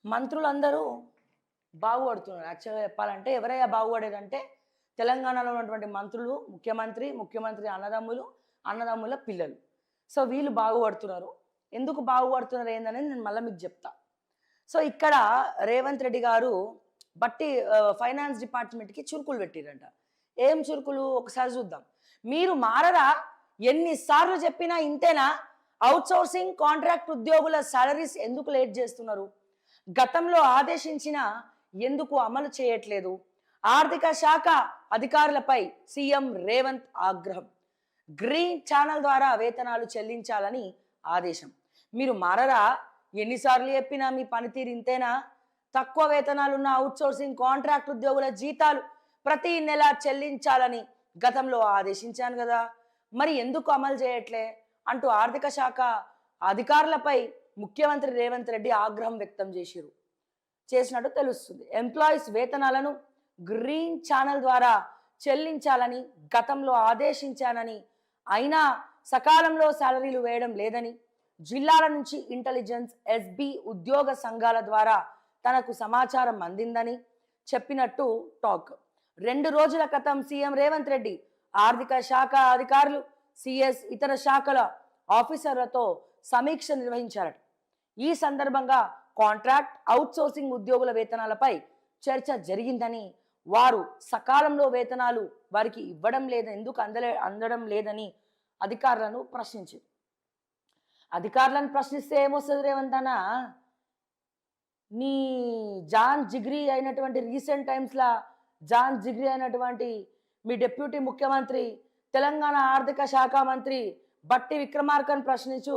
మంత్రులందరూ బాగుపడుతున్నారు. యాక్చువల్‌గా చెప్పాలంటే ఎవరయ్యా బాగుపడేదంటే తెలంగాణలో ఉన్నటువంటి మంత్రులు, ముఖ్యమంత్రి అన్నదమ్ములు, అన్నదమ్ముల పిల్లలు. సో, వీళ్ళు బాగుపడుతున్నారు. ఎందుకు బాగుపడుతున్నారు ఏందనేది నేను మళ్ళా మీకు జెప్తా. సో, ఇక్కడ రేవంత్ రెడ్డి గారు ఫైనాన్స్ డిపార్ట్‌మెంట్‌కి చురుకులు పెట్టిర్రంట. ఏం చురుకులు ఒకసారి చూద్దాం. మీరు మారరా? ఎన్ని సార్లు చెప్పినా ఇంతేనా? ఔట్‌సోర్సింగ్ కాంట్రాక్ట్ ఉద్యోగుల సాలరీస్ ఎందుకు లేట్ చేస్తున్నారు? గతంలో ఆదేశించిన ఎందుకు అమలు చేయట్లేదు? ఆర్థిక శాఖ అధికారులపై సీఎం రేవంత్ ఆగ్రహం. గ్రీన్ ఛానల్ ద్వారా వేతనాలు చెల్లించాలని ఆదేశం. మీరు మారరా? ఎన్నిసార్లు చెప్పినా మీ పనితీరు ఇంతేనా? తక్కువ వేతనాలున్న అవుట్సోర్సింగ్ కాంట్రాక్ట్ ఉద్యోగుల జీతాలు ప్రతి నెల చెల్లించాలని గతంలో ఆదేశించాను కదా, మరి ఎందుకు అమలు చేయట్లే అంటూ ఆర్థిక శాఖ అధికారులపై ముఖ్యమంత్రి రేవంత్ రెడ్డి ఆగ్రహం వ్యక్తం చేసినట్టు తెలుస్తుంది. ఎంప్లాయీస్ వేతనాలను గ్రీన్ ఛానల్ ద్వారా చెల్లించాలని గతంలో ఆదేశించానని, అయినా సకాలంలో శాలరీలు వేయడం లేదని, జిల్లాల నుంచి ఇంటెలిజెన్స్, ఎస్బీ ఉద్యోగ సంఘాల ద్వారా తనకు సమాచారం అందిందని చెప్పినట్టు టాక్. 2 రోజుల క్రితం సీఎం రేవంత్ రెడ్డి ఆర్థిక శాఖ అధికారులు, సిఎస్, ఇతర శాఖల ఆఫీసర్లతో సమీక్ష నిర్వహించారట. ఈ సందర్భంగా కాంట్రాక్ట్, అవుట్సోర్సింగ్ ఉద్యోగుల వేతనాలపై చర్చ జరిగిందని, వారు సకాలంలో వేతనాలు వారికి ఇవ్వడం లేదని, ఎందుకు అందడం లేదని అధికారులను ప్రశ్నించారు. అధికారులను ప్రశ్నిస్తే ఏమొస్తుంది రేవంత్ అన్న? నీ జాన్ జిగ్రీ అయినటువంటి రీసెంట్ టైమ్స్లా జాన్ జిగ్రీ అయినటువంటి మీ డిప్యూటీ ముఖ్యమంత్రి, తెలంగాణ ఆర్థిక శాఖ మంత్రి బట్టి విక్రమార్కను ప్రశ్నించు.